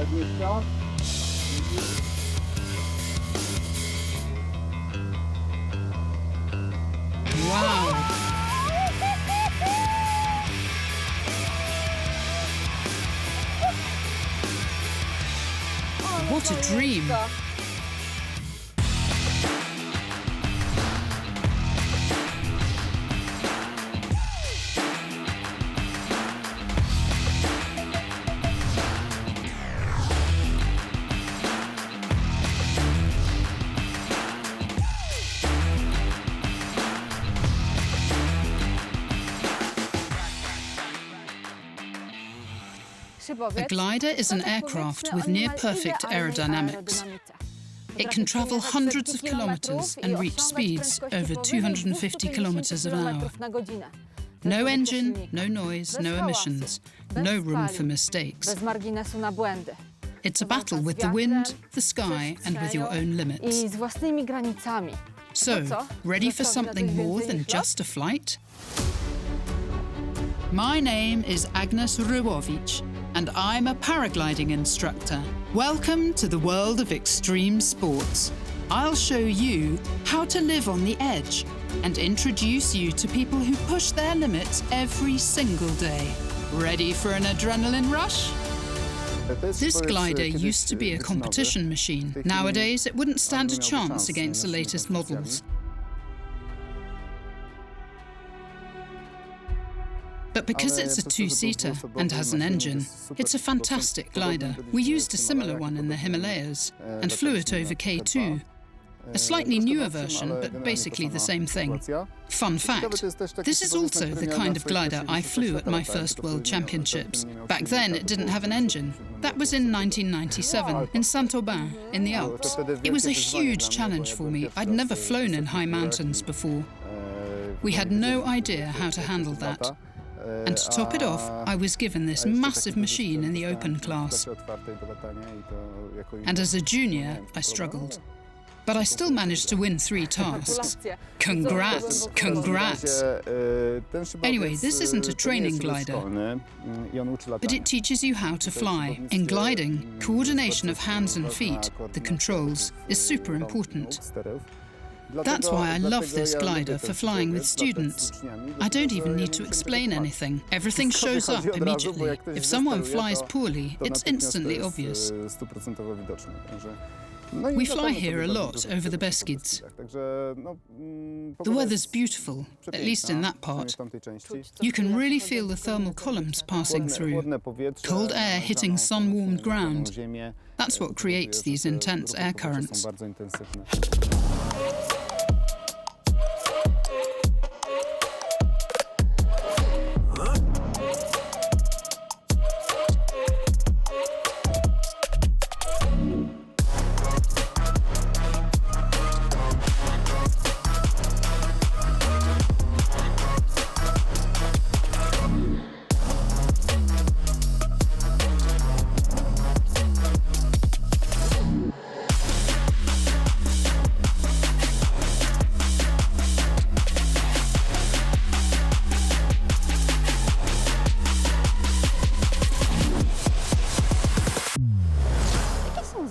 Agnieszka. Wow! What a dream! A glider is an aircraft with near-perfect aerodynamics. It can travel hundreds of kilometers and reach speeds over 250 kilometers an hour. No engine, no noise, no emissions, no room for mistakes. It's a battle with the wind, the sky, and with your own limits. So, ready for something more than just a flight? My name is Agnes Orłowicz, and I'm a paragliding instructor. Welcome to the world of extreme sports. I'll show you how to live on the edge and introduce you to people who push their limits every single day. Ready for an adrenaline rush? This glider used to be a competition machine. Nowadays, it wouldn't stand a chance against the latest models. But because it's a two-seater and has an engine, it's a fantastic glider. We used a similar one in the Himalayas and flew it over K2. A slightly newer version, but basically the same thing. Fun fact, this is also the kind of glider I flew at my first World Championships. Back then, it didn't have an engine. That was in 1997, in Saint-Aubin, in the Alps. It was a huge challenge for me. I'd never flown in high mountains before. We had no idea how to handle that. And to top it off, I was given this massive machine in the open class. And as a junior, I struggled. But I still managed to win 3 tasks. Congrats, congrats! Anyway, this isn't a training glider, but it teaches you how to fly. In gliding, coordination of hands and feet, the controls, is super important. That's why I love this glider for flying with students. I don't even need to explain anything. Everything shows up immediately. If someone flies poorly, it's instantly obvious. We fly here a lot over the Beskids. The weather's beautiful, at least in that part. You can really feel the thermal columns passing through. Cold air hitting sun-warmed ground. That's what creates these intense air currents.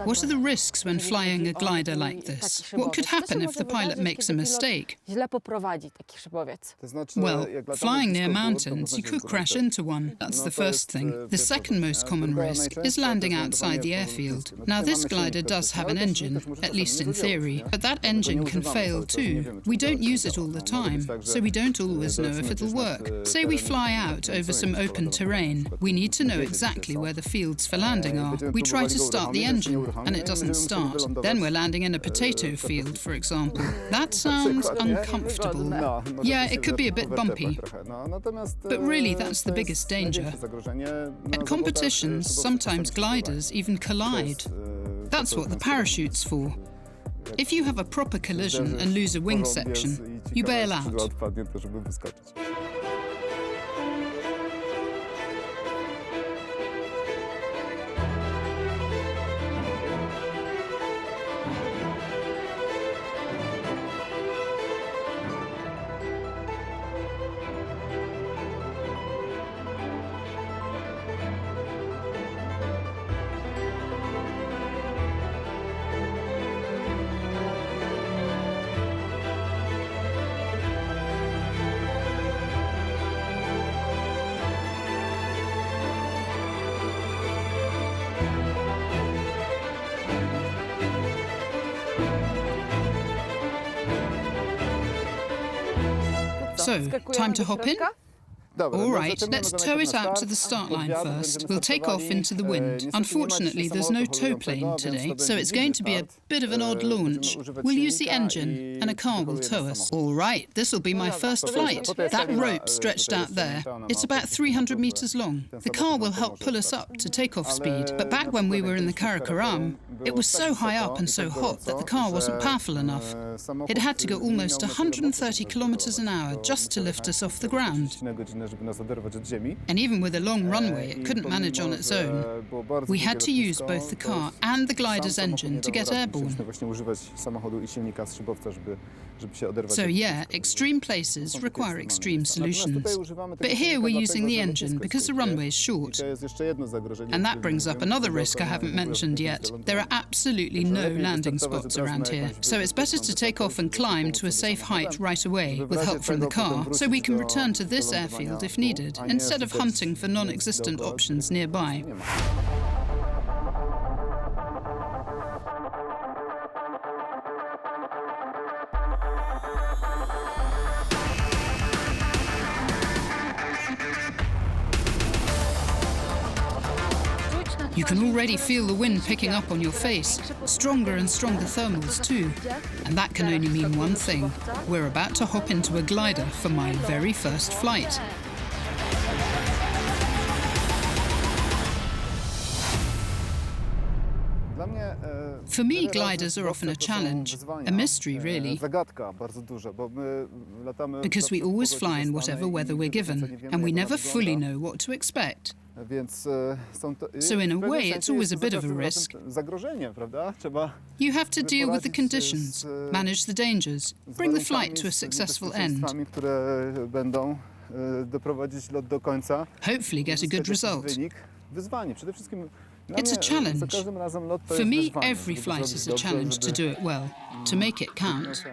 What are the risks when flying a glider like this? What could happen if the pilot makes a mistake? Well, flying near mountains, you could crash into one. That's the first thing. The second most common risk is landing outside the airfield. Now, this glider does have an engine, at least in theory, but that engine can fail too. We don't use it all the time, so we don't always know if it'll work. Say we fly out over some open terrain. We need to know exactly where the fields for landing are. We try to start the engine, and it doesn't start. Then we're landing in a potato field, for example. That sounds uncomfortable. Yeah, it could be a bit bumpy. But really, that's the biggest danger. At competitions, sometimes gliders even collide. That's what the parachute's for. If you have a proper collision and lose a wing section, you bail out. So, time to hop in? All right, let's tow it out to the start line first. We'll take off into the wind. Unfortunately, there's no tow plane today, so it's going to be a bit of an odd launch. We'll use the engine, and a car will tow us. All right, this'll be my first flight. That rope stretched out there, it's about 300 meters long. The car will help pull us up to takeoff speed. But back when we were in the Karakoram, it was so high up and so hot that the car wasn't powerful enough. It had to go almost 130 kilometers an hour just to lift us off the ground. And even with a long runway, it couldn't manage on its own. We had to use both the car and the glider's engine to get airborne. So yeah, extreme places require extreme solutions. But here we're using the engine because the runway is short. And that brings up another risk I haven't mentioned yet. There are absolutely no landing spots around here. So it's better to take off and climb to a safe height right away, with help from the car, so we can return to this airfield if needed, instead of hunting for non-existent options nearby. You can already feel the wind picking up on your face, stronger and stronger thermals too. And that can only mean one thing. We're about to hop into a glider for my very first flight. For me, gliders are often a challenge, a mystery really, because we always fly in whatever weather we're given, and we never fully know what to expect. So in a way, it's always a bit of a risk. You have to deal with the conditions, manage the dangers, bring the flight to a successful end. Hopefully get a good result. It's a challenge. For me, every flight is a challenge to do it well, to make it count.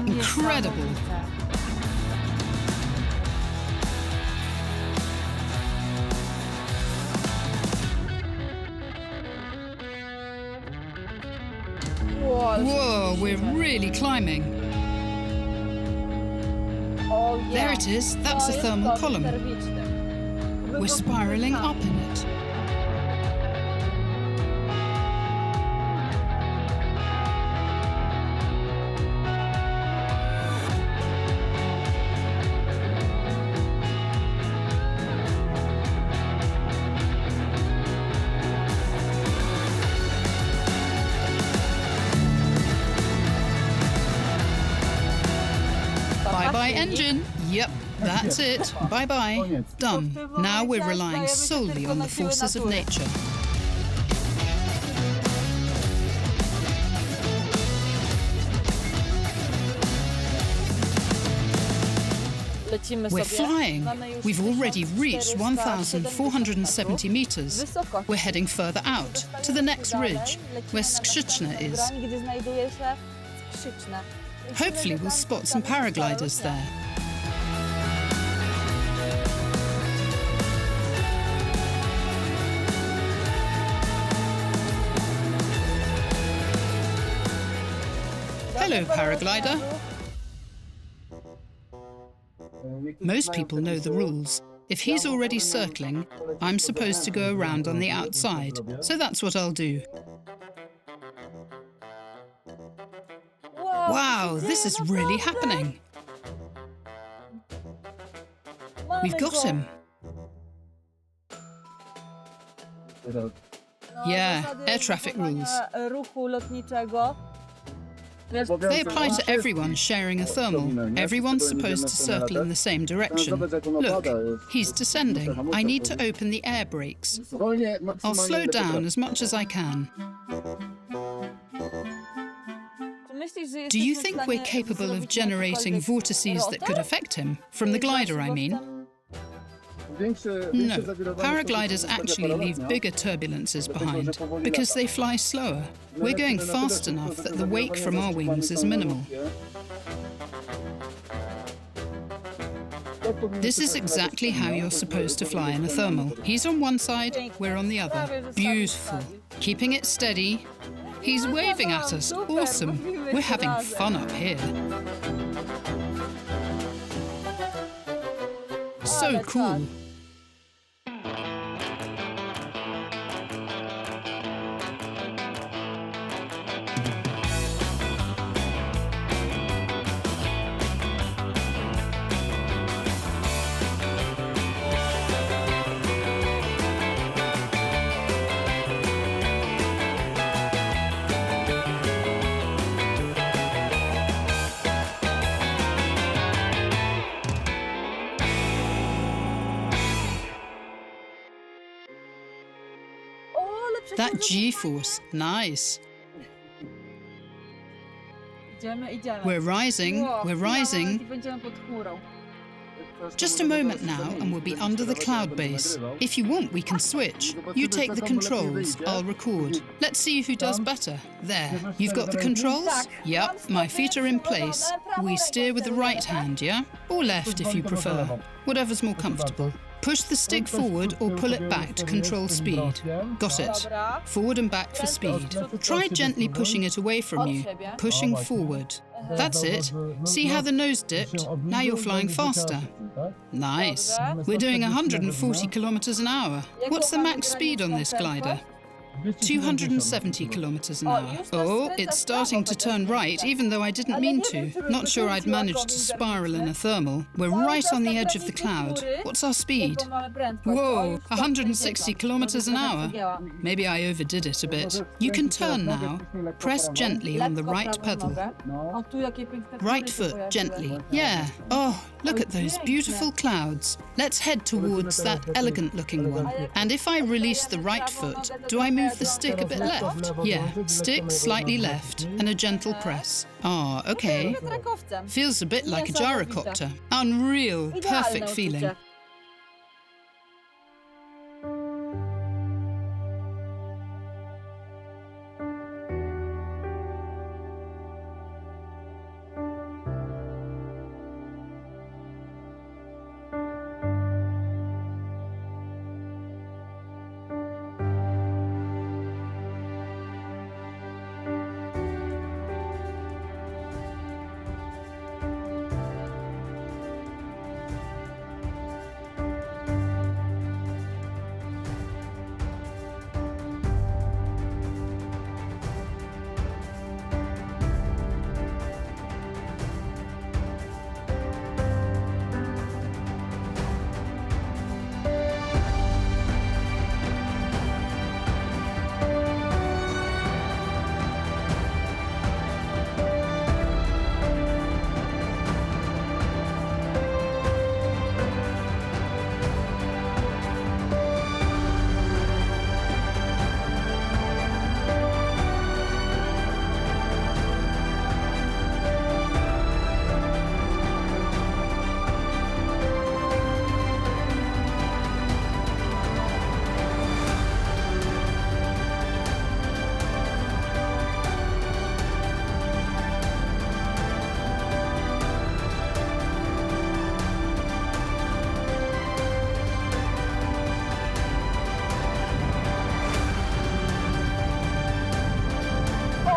Incredible. Whoa, we're really climbing. There it is, that's a thermal column. We're spiraling up in it. Bye-bye engine. Yep, that's it. Bye-bye. Done. Now we're relying solely on the forces of nature. We're flying. We've already reached 1,470 meters. We're heading further out, to the next ridge, where Skrzyczna is. Hopefully we'll spot some paragliders there. Hello, paraglider. Most people know the rules. If he's already circling, I'm supposed to go around on the outside. So that's what I'll do. Wow, this is really happening. We've got him. Yeah, air traffic rules. They apply to everyone sharing a thermal. Everyone's supposed to circle in the same direction. Look, he's descending. I need to open the air brakes. I'll slow down as much as I can. Do you think we're capable of generating vortices that could affect him? From the glider, I mean. No, paragliders actually leave bigger turbulences behind because they fly slower. We're going fast enough that the wake from our wings is minimal. This is exactly how you're supposed to fly in a thermal. He's on one side, we're on the other. Beautiful. Keeping it steady. He's waving at us. Awesome. We're having fun up here. So cool. That G-force, nice. We're rising, we're rising. Just a moment now and we'll be under the cloud base. If you want, we can switch. You take the controls, I'll record. Let's see who does better. There, you've got the controls? Yep, my feet are in place. We steer with the right hand, yeah? Or left if you prefer. Whatever's more comfortable. Push the stick forward or pull it back to control speed. Got it. Forward and back for speed. Try gently pushing it away from you. Pushing forward. That's it. See how the nose dipped? Now you're flying faster. Nice. We're doing 140 kilometers an hour. What's the max speed on this glider? 270 kilometers an hour. Oh, it's starting to turn right, even though I didn't mean to. Not sure I'd managed to spiral in a thermal. We're right on the edge of the cloud. What's our speed? Whoa, 160 kilometers an hour. Maybe I overdid it a bit. You can turn now. Press gently on the right pedal. Right foot, gently. Yeah. Oh, look at those beautiful clouds. Let's head towards that elegant-looking one. And if I release the right foot, do I move the stick a bit left? Yeah, stick slightly left and a gentle press. Ah, okay. Feels a bit like a gyrocopter. Unreal, perfect feeling.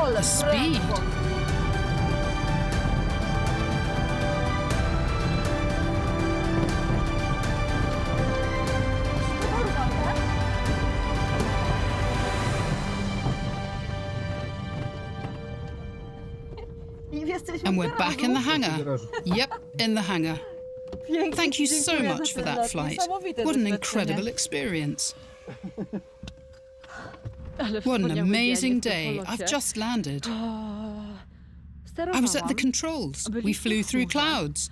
The speed. And we're back in the hangar. Yep, in the hangar. Thank you so much for that flight. What an incredible experience. What an amazing day. I've just landed. I was at the controls. We flew through clouds.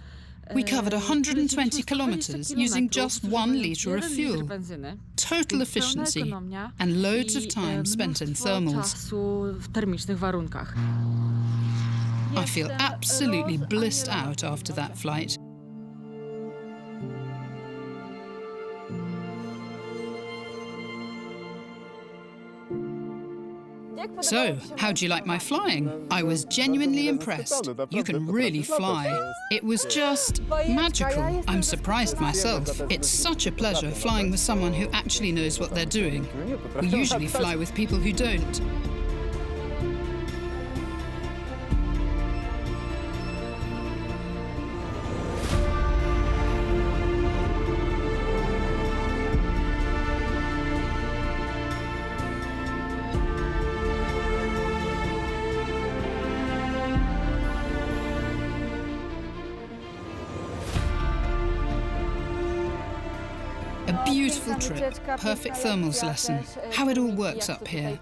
We covered 120 kilometers using just 1 liter of fuel. Total efficiency and loads of time spent in thermals. I feel absolutely blissed out after that flight. So, how'd you like my flying? I was genuinely impressed. You can really fly. It was just magical. I'm surprised myself. It's such a pleasure flying with someone who actually knows what they're doing. We usually fly with people who don't. A beautiful trip, perfect thermals lesson, how it all works up here.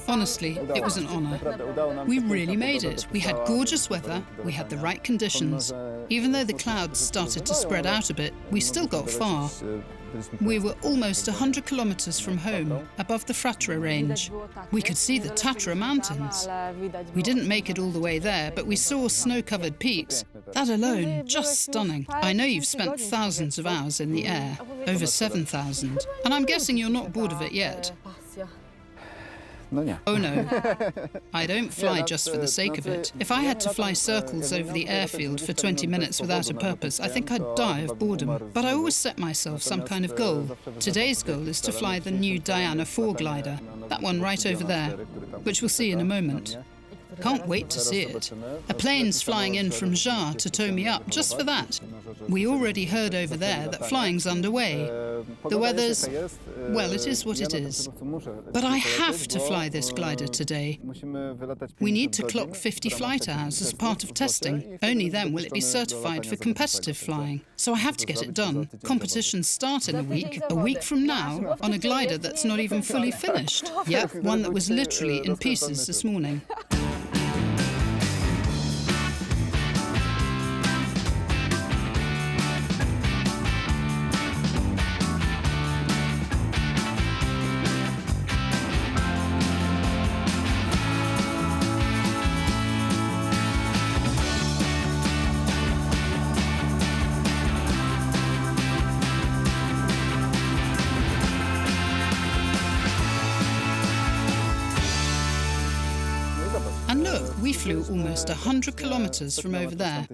Honestly, it was an honour. We really made it. We had gorgeous weather, we had the right conditions. Even though the clouds started to spread out a bit, we still got far. We were almost 100 kilometers from home, above the Fratra range. We could see the Tatra mountains. We didn't make it all the way there, but we saw snow-covered peaks. That alone, just stunning. I know you've spent thousands of hours in the air, over 7,000, and I'm guessing you're not bored of it yet. Oh no, I don't fly just for the sake of it. If I had to fly circles over the airfield for 20 minutes without a purpose, I think I'd die of boredom. But I always set myself some kind of goal. Today's goal is to fly the new Diana 4 glider, that one right over there, which we'll see in a moment. Can't wait to see it. A plane's flying in from Jar to tow me up just for that. We already heard over there that flying's underway. The weather's, well, it is what it is. But I have to fly this glider today. We need to clock 50 flight hours as part of testing. Only then will it be certified for competitive flying. So I have to get it done. Competitions start in a week from now, on a glider that's not even fully finished. Yep, one that was literally in pieces this morning. And look, we flew almost 100 kilometers from over there.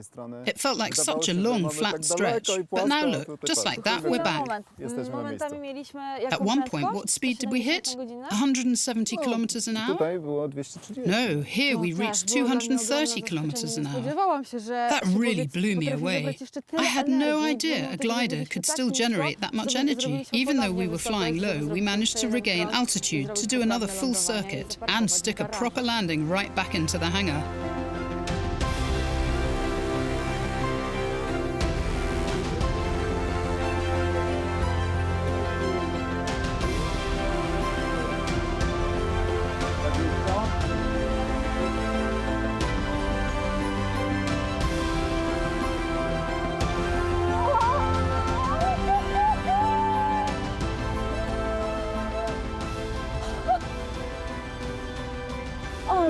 It felt like such a long, flat stretch. But now look, just like that, we're back. At one point, what speed did we hit? 170 kilometers an hour? No, here we reached 230 kilometers an hour. That really blew me away. I had no idea a glider could still generate that much energy. Even though we were flying low, we managed to regain altitude to do another full circuit and stick a proper landing right back into the hangar.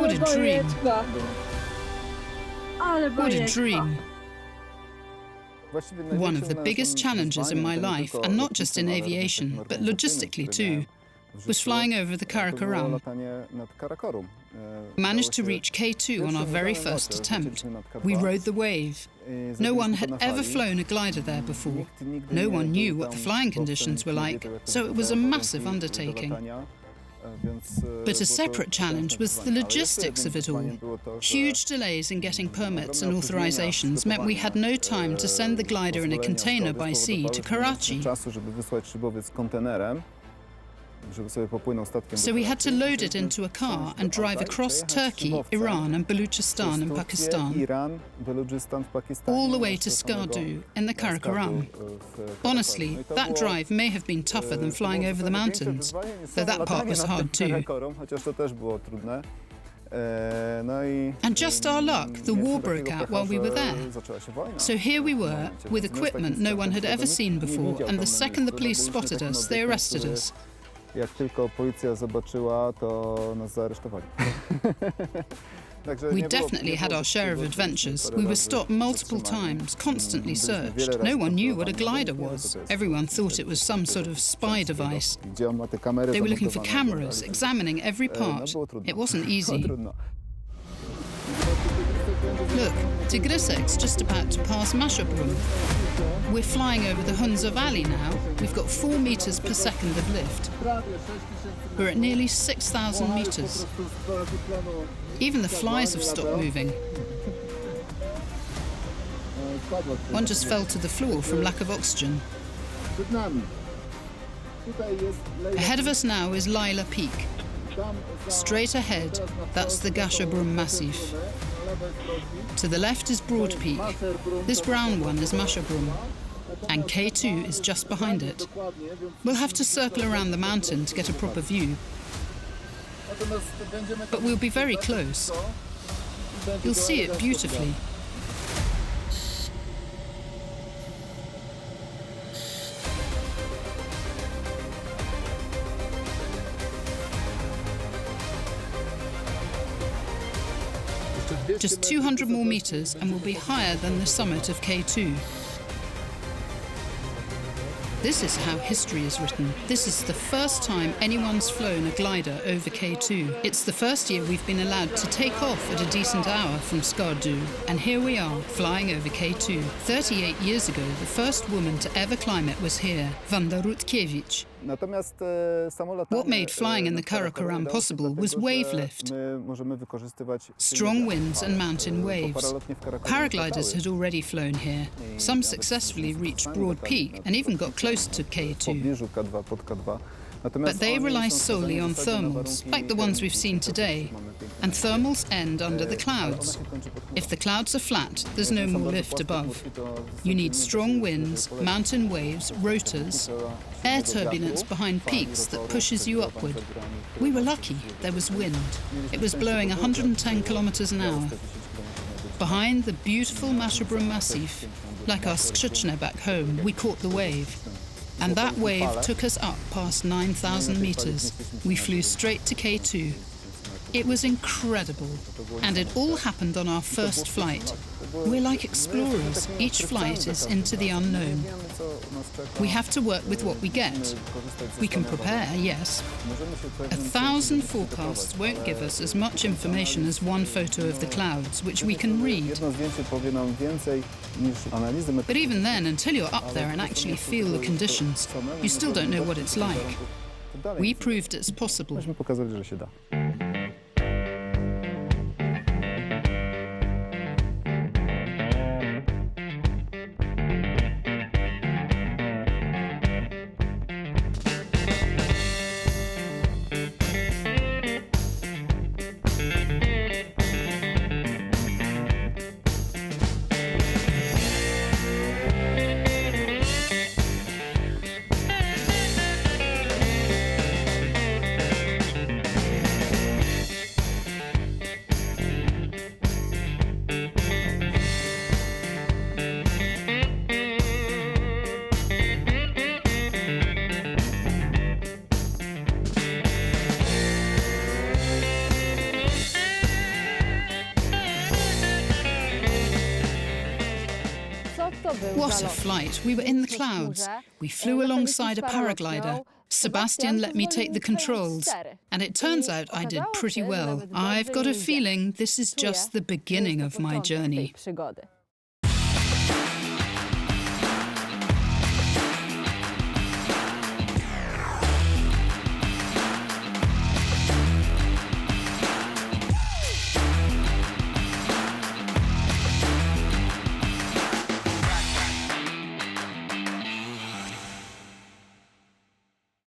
What a dream. What a dream. One of the biggest challenges in my life, and not just in aviation, but logistically too, was flying over the Karakoram. We managed to reach K2 on our very first attempt. We rode the wave. No one had ever flown a glider there before. No one knew what the flying conditions were like, so it was a massive undertaking. But a separate challenge was the logistics of it all. Huge delays in getting permits and authorizations meant we had no time to send the glider in a container by sea to Karachi. So we had to load it into a car and drive across Turkey, Iran and Baluchistan and Pakistan, all the way to Skardu in the Karakoram. Honestly, that drive may have been tougher than flying over the mountains, though that part was hard too. And just our luck, the war broke out while we were there. So here we were, with equipment no one had ever seen before, and the second the police spotted us, they arrested us. Jak tylko policja zobaczyła, to nas zaaresztowali. We definitely had our share of adventures. We were stopped multiple times, constantly searched. No one knew what a glider was. Everyone thought it was some sort of spy device. They were looking for cameras, examining every part. It wasn't easy. Look, Tigrisek's just about to pass Mashabrum. We're flying over the Hunza Valley now. We've got 4 meters per second of lift. We're at nearly 6,000 meters. Even the flies have stopped moving. One just fell to the floor from lack of oxygen. Ahead of us now is Laila Peak. Straight ahead, that's the Gasherbrum Massif. To the left is Broad Peak. This brown one is Mashabrum. And K2 is just behind it. We'll have to circle around the mountain to get a proper view. But we'll be very close. You'll see it beautifully. Just 200 more meters and we'll be higher than the summit of K2. This is how history is written. This is the first time anyone's flown a glider over K2. It's the first year we've been allowed to take off at a decent hour from Skardu. And here we are, flying over K2. 38 years ago, the first woman to ever climb it was here, Wanda Rutkiewicz. What made flying in the Karakoram possible was wave lift. Strong winds and mountain waves. Paragliders had already flown here. Some successfully reached Broad Peak and even got close to K2. But they rely solely on thermals, like the ones we've seen today. And thermals end under the clouds. If the clouds are flat, there's no more lift above. You need strong winds, mountain waves, rotors, air turbulence behind peaks that pushes you upward. We were lucky, there was wind. It was blowing 110 kilometers an hour. Behind the beautiful Mashabrum Massif, like our Skrzychne back home, we caught the wave. And that wave took us up past 9,000 meters. We flew straight to K2. It was incredible. And it all happened on our first flight. We're like explorers. Each flight is into the unknown. We have to work with what we get. We can prepare, yes. 1,000 forecasts won't give us as much information as one photo of the clouds, which we can read. But even then, until you're up there and actually feel the conditions, you still don't know what it's like. We proved it's possible. What a flight! We were in the clouds. We flew alongside a paraglider. Sebastian let me take the controls, and it turns out I did pretty well. I've got a feeling this is just the beginning of my journey.